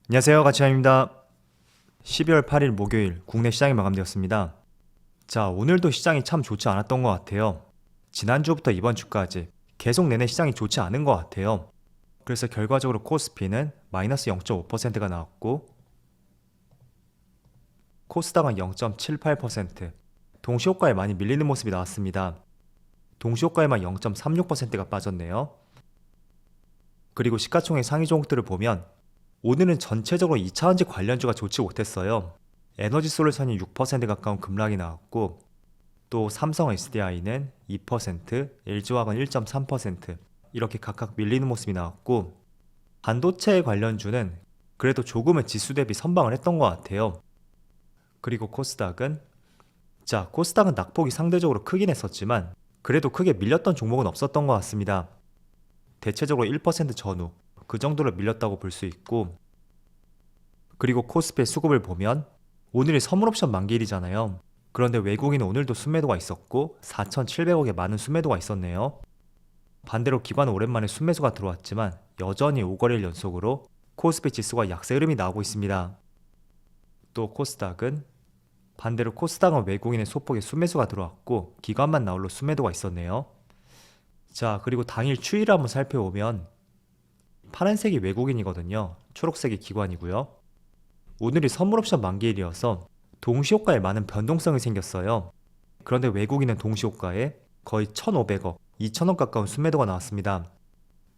안녕하세요, 가치환입니다. 12월 8일 목요일 국내 시장이 마감되었습니다. 자, 오늘도 시장이 참 좋지 않았던 것 같아요. 지난주부터 이번 주까지 계속 내내 시장이 좋지 않은 것 같아요. 그래서 결과적으로 코스피는 마이너스 0.5%가 나왔고 코스닥은 0.78%, 동시호가에 많이 밀리는 모습이 나왔습니다. 동시호가에만 0.36%가 빠졌네요. 그리고 시가총액 상위 종목들을 보면 오늘은 전체적으로 2차전지 관련주가 좋지 못했어요. 에너지 솔루션이 6% 가까운 급락이 나왔고 또 삼성 SDI는 2%, LG화학은 1.3% 이렇게 각각 밀리는 모습이 나왔고 반도체 관련주는 그래도 조금은 지수 대비 선방을 했던 것 같아요. 그리고 코스닥은 낙폭이 상대적으로 크긴 했었지만 그래도 크게 밀렸던 종목은 없었던 것 같습니다. 대체적으로 1% 전후 그 정도로 밀렸다고 볼 수 있고 그리고 코스피의 수급을 보면 오늘이 선물옵션 만기일이잖아요. 그런데 외국인은 오늘도 순매도가 있었고 4,700억의 많은 순매도가 있었네요. 반대로 기관은 오랜만에 순매수가 들어왔지만 여전히 5거래일 연속으로 코스피 지수가 약세 흐름이 나오고 있습니다. 또 반대로 코스닥은 외국인의 소폭의 순매수가 들어왔고 기관만 나홀로 순매도가 있었네요. 자, 그리고 당일 추이를 한번 살펴보면 파란색이 외국인이거든요. 초록색이 기관이고요. 오늘이 선물옵션 만기일이어서 동시효과에 많은 변동성이 생겼어요. 그런데 외국인은 동시효과에 거의 1,500억, 2,000억 가까운 순매도가 나왔습니다.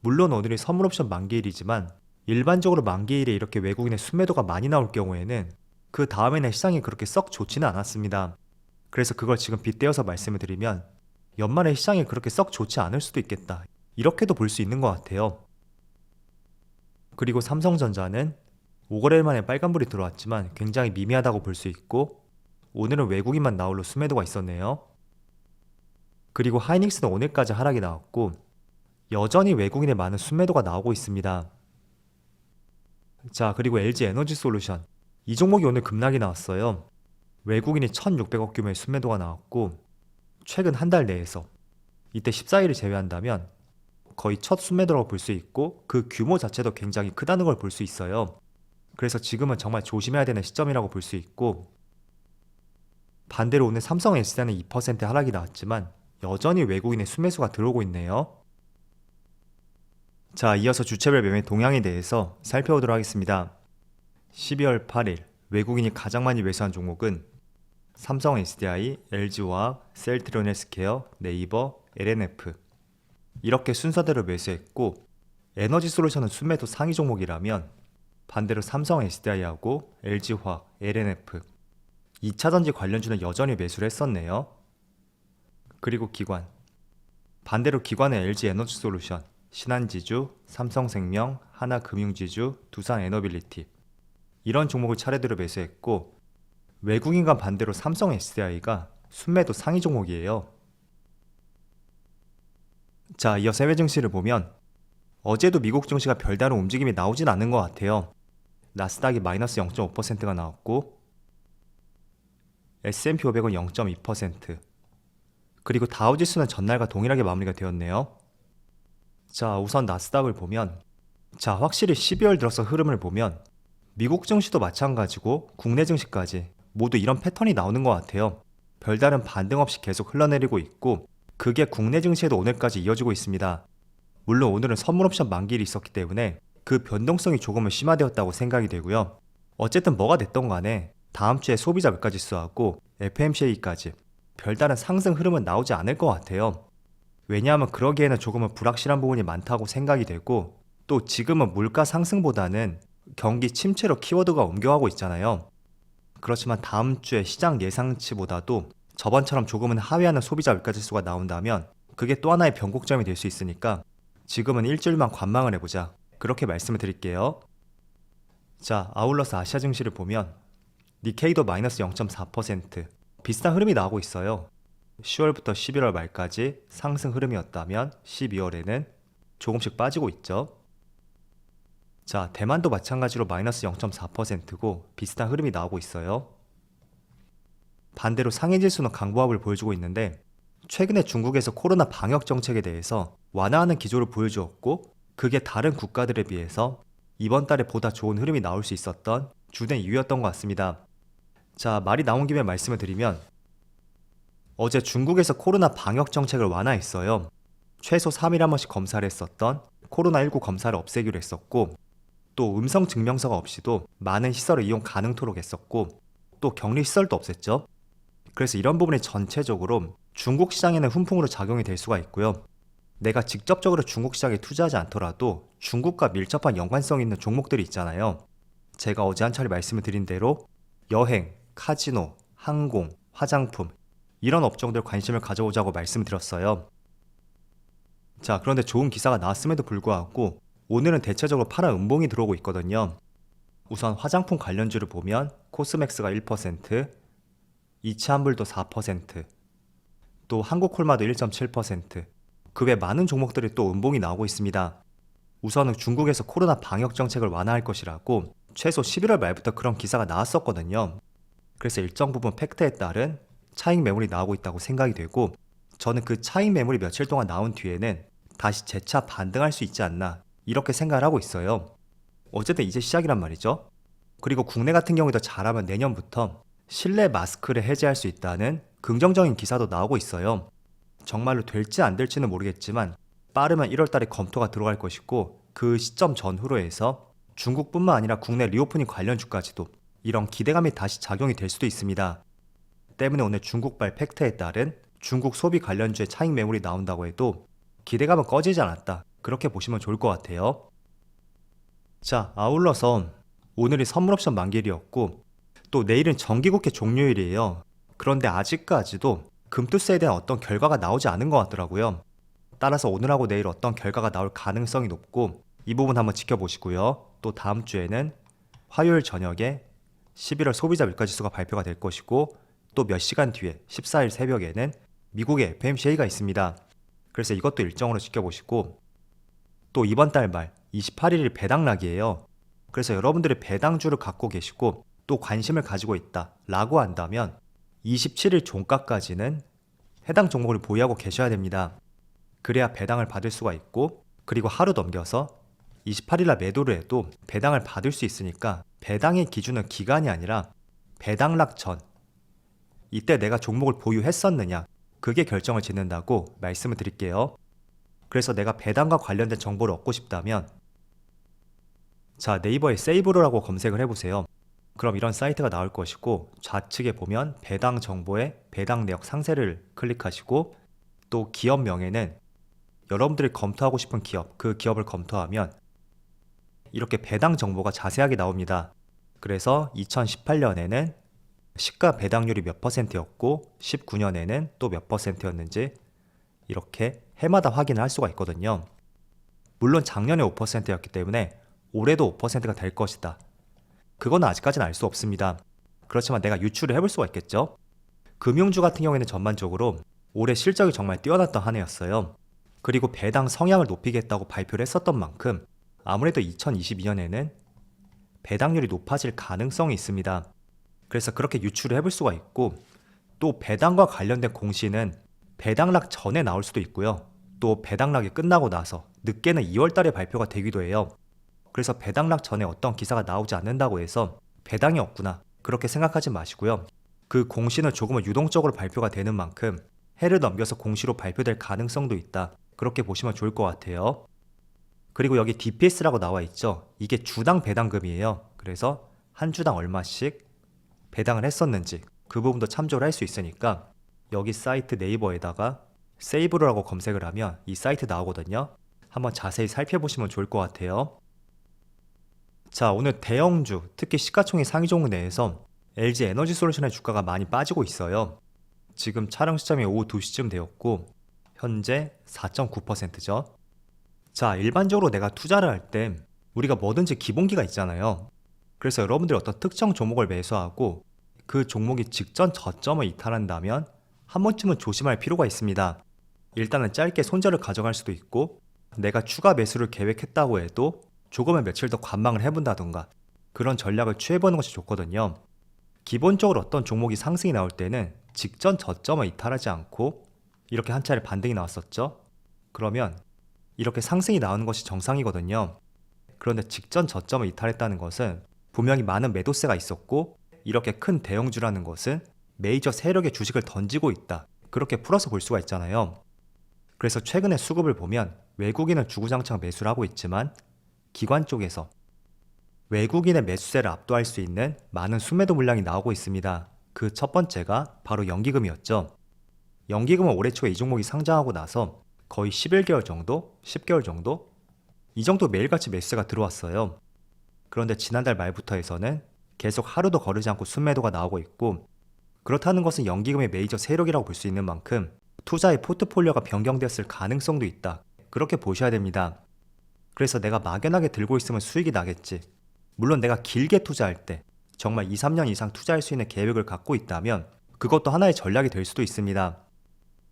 물론 오늘이 선물옵션 만기일이지만 일반적으로 만기일에 이렇게 외국인의 순매도가 많이 나올 경우에는 그 다음에는 시장이 그렇게 썩 좋지는 않았습니다. 그래서 그걸 지금 빗대어서 말씀을 드리면 연말에 시장이 그렇게 썩 좋지 않을 수도 있겠다. 이렇게도 볼 수 있는 것 같아요. 그리고 삼성전자는 5거래일 만에 빨간불이 들어왔지만 굉장히 미미하다고 볼 수 있고 오늘은 외국인만 나홀로 순매도가 있었네요. 그리고 하이닉스는 오늘까지 하락이 나왔고 여전히 외국인의 많은 순매도가 나오고 있습니다. 자, 그리고 LG 에너지 솔루션 이 종목이 오늘 급락이 나왔어요. 외국인이 1,600억 규모의 순매도가 나왔고 최근 한 달 내에서 이때 14일을 제외한다면 거의 첫 순매도라고 볼 수 있고 그 규모 자체도 굉장히 크다는 걸 볼 수 있어요. 그래서 지금은 정말 조심해야 되는 시점이라고 볼 수 있고 반대로 오늘 삼성 SDI는 2% 하락이 나왔지만 여전히 외국인의 순매수가 들어오고 있네요. 자, 이어서 주체별 매매 동향에 대해서 살펴보도록 하겠습니다. 12월 8일 외국인이 가장 많이 매수한 종목은 삼성 SDI, LG화학, 셀트리온 헬스케어, 네이버, LNF 이렇게 순서대로 매수했고 에너지 솔루션은 순매도 상위 종목이라면 반대로 삼성 SDI하고 LG화학, LNF 2차전지 관련주는 여전히 매수를 했었네요. 그리고 반대로 기관은 LG 에너지 솔루션, 신한지주, 삼성생명, 하나금융지주, 두산에너빌리티 이런 종목을 차례대로 매수했고 외국인과 반대로 삼성 SDI가 순매도 상위 종목이에요. 자, 이어서 해외 증시를 보면 어제도 미국 증시가 별다른 움직임이 나오진 않은 것 같아요. 나스닥이 마이너스 0.5%가 나왔고 S&P 500은 0.2%, 그리고 다우지수는 전날과 동일하게 마무리가 되었네요. 자, 우선 나스닥을 보면 확실히 12월 들어서 흐름을 보면 미국 증시도 마찬가지고 국내 증시까지 모두 이런 패턴이 나오는 것 같아요. 별다른 반등 없이 계속 흘러내리고 있고 그게 국내 증시에도 오늘까지 이어지고 있습니다. 물론 오늘은 선물옵션 만기일이 있었기 때문에 그 변동성이 조금은 심화되었다고 생각이 되고요. 어쨌든 뭐가 됐던 간에 다음 주에 소비자 물가지수하고 FMCA까지 별다른 상승 흐름은 나오지 않을 것 같아요. 왜냐하면 그러기에는 조금은 불확실한 부분이 많다고 생각이 되고 또 지금은 물가 상승보다는 경기 침체로 키워드가 옮겨가고 있잖아요. 그렇지만 다음 주에 시장 예상치보다도 저번처럼 조금은 하회하는 소비자 물가지수가 나온다면 그게 또 하나의 변곡점이 될 수 있으니까 지금은 일주일만 관망을 해보자, 그렇게 말씀을 드릴게요. 자, 아울러서 아시아 증시를 보면 니케이도 마이너스 0.4%, 비슷한 흐름이 나오고 있어요. 10월부터 11월 말까지 상승 흐름이었다면 12월에는 조금씩 빠지고 있죠. 자, 대만도 마찬가지로 마이너스 0.4%고 비슷한 흐름이 나오고 있어요. 반대로 상해지수는 강보합을 보여주고 있는데 최근에 중국에서 코로나 방역 정책에 대해서 완화하는 기조를 보여주었고 그게 다른 국가들에 비해서 이번 달에 보다 좋은 흐름이 나올 수 있었던 주된 이유였던 것 같습니다. 자, 말이 나온 김에 말씀을 드리면 어제 중국에서 코로나 방역 정책을 완화했어요. 최소 3일에 한 번씩 검사를 했었던 코로나19 검사를 없애기로 했었고, 또 음성 증명서가 없이도 많은 시설을 이용 가능토록 했었고, 또 격리 시설도 없앴죠. 그래서 이런 부분이 전체적으로 중국 시장에는 훈풍으로 작용이 될 수가 있고요. 내가 직접적으로 중국 시장에 투자하지 않더라도 중국과 밀접한 연관성 있는 종목들이 있잖아요. 제가 어제 한 차례 말씀을 드린 대로 여행, 카지노, 항공, 화장품 이런 업종들 관심을 가져오자고 말씀드렸어요. 자, 그런데 좋은 기사가 나왔음에도 불구하고 오늘은 대체적으로 파란 음봉이 들어오고 있거든요. 우선 화장품 관련주를 보면 코스맥스가 1%, 이치한불도 4%, 또 한국콜마도 1.7%, 그 외 많은 종목들이 또 음봉이 나오고 있습니다. 우선은 중국에서 코로나 방역 정책을 완화할 것이라고 최소 11월 말부터 그런 기사가 나왔었거든요. 그래서 일정 부분 팩트에 따른 차익 매물이 나오고 있다고 생각이 되고, 저는 그 차익 매물이 며칠 동안 나온 뒤에는 다시 재차 반등할 수 있지 않나 이렇게 생각을 하고 있어요. 어쨌든 이제 시작이란 말이죠. 그리고 국내 같은 경우에도 잘하면 내년부터 실내 마스크를 해제할 수 있다는 긍정적인 기사도 나오고 있어요. 정말로 될지 안 될지는 모르겠지만 빠르면 1월 달에 검토가 들어갈 것이고, 그 시점 전후로 해서 중국뿐만 아니라 국내 리오프닝 관련주까지도 이런 기대감이 다시 작용이 될 수도 있습니다. 때문에 오늘 중국발 팩트에 따른 중국 소비 관련주의 차익 매물이 나온다고 해도 기대감은 꺼지지 않았다, 그렇게 보시면 좋을 것 같아요. 자, 아울러서 오늘이 선물옵션 만기일이었고 또 내일은 정기국회 종료일이에요. 그런데 아직까지도 금투세에 대한 어떤 결과가 나오지 않은 것 같더라고요. 따라서 오늘하고 내일 어떤 결과가 나올 가능성이 높고, 이 부분 한번 지켜보시고요. 또 다음 주에는 화요일 저녁에 11월 소비자 물가지수가 발표가 될 것이고, 또 몇 시간 뒤에 14일 새벽에는 미국의 FMCA가 있습니다. 그래서 이것도 일정으로 지켜보시고, 또 이번 달 말 28일이 배당락이에요. 그래서 여러분들이 배당주를 갖고 계시고 또 관심을 가지고 있다 라고 한다면 27일 종가까지는 해당 종목을 보유하고 계셔야 됩니다. 그래야 배당을 받을 수가 있고, 그리고 하루 넘겨서 28일날 매도를 해도 배당을 받을 수 있으니까 배당의 기준은 기간이 아니라 배당락 전, 이때 내가 종목을 보유했었느냐, 그게 결정을 짓는다고 말씀을 드릴게요. 그래서 내가 배당과 관련된 정보를 얻고 싶다면 자, 네이버에 세이브로라고 검색을 해보세요. 그럼 이런 사이트가 나올 것이고, 좌측에 보면 배당 정보에 배당 내역 상세를 클릭하시고, 또 기업명에는 여러분들이 검토하고 싶은 기업, 그 기업을 검토하면 이렇게 배당 정보가 자세하게 나옵니다. 그래서 2018년에는 시가 배당률이 몇 %였고 19년에는 또 몇 %였는지 이렇게 해마다 확인을 할 수가 있거든요. 물론 작년에 5%였기 때문에 올해도 5%가 될 것이다, 그건 아직까지는 알 수 없습니다. 그렇지만 내가 유추를 해볼 수가 있겠죠. 금융주 같은 경우에는 전반적으로 올해 실적이 정말 뛰어났던 한 해였어요. 그리고 배당 성향을 높이겠다고 발표를 했었던 만큼 아무래도 2022년에는 배당률이 높아질 가능성이 있습니다. 그래서 그렇게 유추를 해볼 수가 있고, 또 배당과 관련된 공시는 배당락 전에 나올 수도 있고요. 또 배당락이 끝나고 나서 늦게는 2월 달에 발표가 되기도 해요. 그래서 배당락 전에 어떤 기사가 나오지 않는다고 해서 배당이 없구나, 그렇게 생각하지 마시고요. 그 공시는 조금은 유동적으로 발표가 되는 만큼 해를 넘겨서 공시로 발표될 가능성도 있다, 그렇게 보시면 좋을 것 같아요. 그리고 여기 DPS라고 나와 있죠. 이게 주당 배당금이에요. 그래서 한 주당 얼마씩 배당을 했었는지 그 부분도 참조를 할 수 있으니까 여기 사이트 네이버에다가 세이브로라고 검색을 하면 이 사이트 나오거든요. 한번 자세히 살펴보시면 좋을 것 같아요. 자, 오늘 대형주, 특히 시가총액 상위 종목 내에서 LG 에너지솔루션의 주가가 많이 빠지고 있어요. 지금 촬영 시점이 오후 2시쯤 되었고 현재 4.9%죠. 자, 일반적으로 내가 투자를 할 때 우리가 뭐든지 기본기가 있잖아요. 그래서 여러분들이 어떤 특정 종목을 매수하고 그 종목이 직전 저점을 이탈한다면 한 번쯤은 조심할 필요가 있습니다. 일단은 짧게 손절을 가져갈 수도 있고, 내가 추가 매수를 계획했다고 해도 조금은 며칠 더 관망을 해본다던가 그런 전략을 취해보는 것이 좋거든요. 기본적으로 어떤 종목이 상승이 나올 때는 직전 저점을 이탈하지 않고 이렇게 한 차례 반등이 나왔었죠. 그러면 이렇게 상승이 나오는 것이 정상이거든요. 그런데 직전 저점을 이탈했다는 것은 분명히 많은 매도세가 있었고 이렇게 큰 대형주라는 것은 메이저 세력의 주식을 던지고 있다. 그렇게 풀어서 볼 수가 있잖아요. 그래서 최근에 수급을 보면 외국인은 주구장창 매수를 하고 있지만 기관 쪽에서 외국인의 매수세를 압도할 수 있는 많은 순매도 물량이 나오고 있습니다. 그 첫 번째가 바로 연기금이었죠. 연기금은 올해 초에 이 종목이 상장하고 나서 거의 11개월 정도? 10개월 정도? 이 정도 매일같이 매수세가 들어왔어요. 그런데 지난달 말부터 해서는 계속 하루도 거르지 않고 순매도가 나오고 있고, 그렇다는 것은 연기금의 메이저 세력이라고 볼 수 있는 만큼 투자의 포트폴리오가 변경되었을 가능성도 있다. 그렇게 보셔야 됩니다. 그래서 내가 막연하게 들고 있으면 수익이 나겠지. 물론 내가 길게 투자할 때 정말 2, 3년 이상 투자할 수 있는 계획을 갖고 있다면 그것도 하나의 전략이 될 수도 있습니다.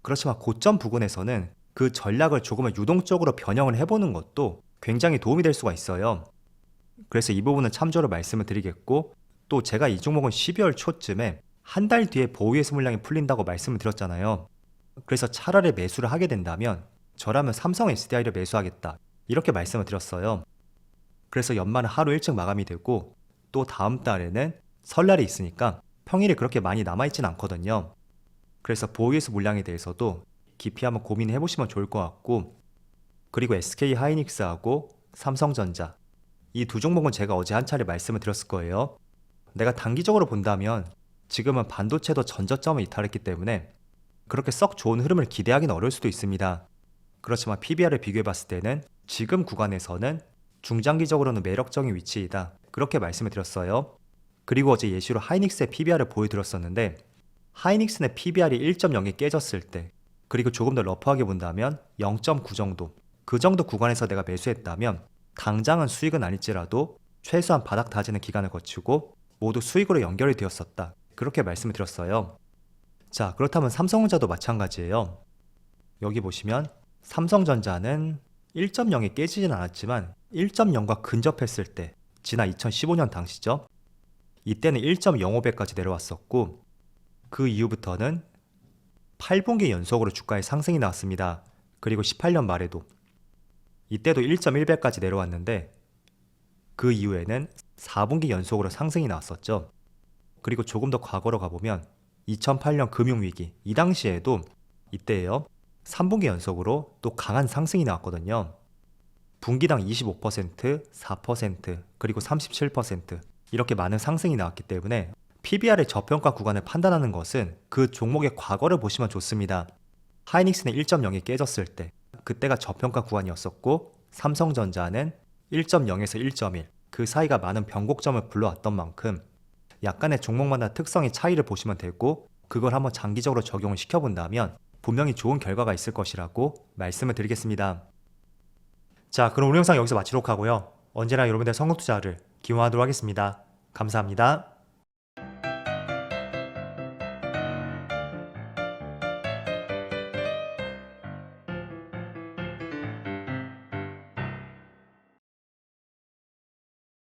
그렇지만 고점 부근에서는 그 전략을 조금은 유동적으로 변형을 해보는 것도 굉장히 도움이 될 수가 있어요. 그래서 이 부분은 참조로 말씀을 드리겠고, 또 제가 이 종목은 12월 초쯤에 한 달 뒤에 보유예수 물량이 풀린다고 말씀을 드렸잖아요. 그래서 차라리 매수를 하게 된다면 저라면 삼성 SDI를 매수하겠다, 이렇게 말씀을 드렸어요. 그래서 연말은 하루 일찍 마감이 되고 또 다음 달에는 설날이 있으니까 평일이 그렇게 많이 남아있진 않거든요. 그래서 보유예수 물량에 대해서도 깊이 한번 고민해 보시면 좋을 것 같고, 그리고 SK 하이닉스하고 삼성전자, 이 두 종목은 제가 어제 한 차례 말씀을 드렸을 거예요. 내가 단기적으로 본다면 지금은 반도체도 전저점을 이탈했기 때문에 그렇게 썩 좋은 흐름을 기대하기는 어려울 수도 있습니다. 그렇지만 PBR을 비교해 봤을 때는 지금 구간에서는 중장기적으로는 매력적인 위치이다, 그렇게 말씀을 드렸어요. 그리고 어제 예시로 하이닉스의 PBR을 보여드렸었는데, 하이닉스의 PBR이 1.0이 깨졌을 때, 그리고 조금 더 러프하게 본다면 0.9 정도, 그 정도 구간에서 내가 매수했다면 당장은 수익은 아닐지라도 최소한 바닥 다지는 기간을 거치고 모두 수익으로 연결이 되었었다, 그렇게 말씀을 드렸어요. 자, 그렇다면 삼성전자도 마찬가지예요. 여기 보시면 삼성전자는 1.0이 깨지진 않았지만 1.0과 근접했을 때, 지난 2015년 당시죠. 이때는 1.05배까지 내려왔었고, 그 이후부터는 8분기 연속으로 주가의 상승이 나왔습니다. 그리고 18년 말에도 이때도 1.1배까지 내려왔는데 그 이후에는 4분기 연속으로 상승이 나왔었죠. 그리고 조금 더 과거로 가보면 2008년 금융위기, 이 당시에도 이때예요, 3분기 연속으로 또 강한 상승이 나왔거든요. 분기당 25%, 4%, 그리고 37% 이렇게 많은 상승이 나왔기 때문에 PBR의 저평가 구간을 판단하는 것은 그 종목의 과거를 보시면 좋습니다. 하이닉스는 1.0이 깨졌을 때, 그때가 저평가 구간이었었고, 삼성전자는 1.0에서 1.1, 그 사이가 많은 변곡점을 불러왔던 만큼 약간의 종목마다 특성의 차이를 보시면 되고, 그걸 한번 장기적으로 적용을 시켜본다면 분명히 좋은 결과가 있을 것이라고 말씀을 드리겠습니다. 자, 그럼 오늘 영상 여기서 마치도록 하고요. 언제나 여러분들의 성공 투자를 기원하도록 하겠습니다. 감사합니다.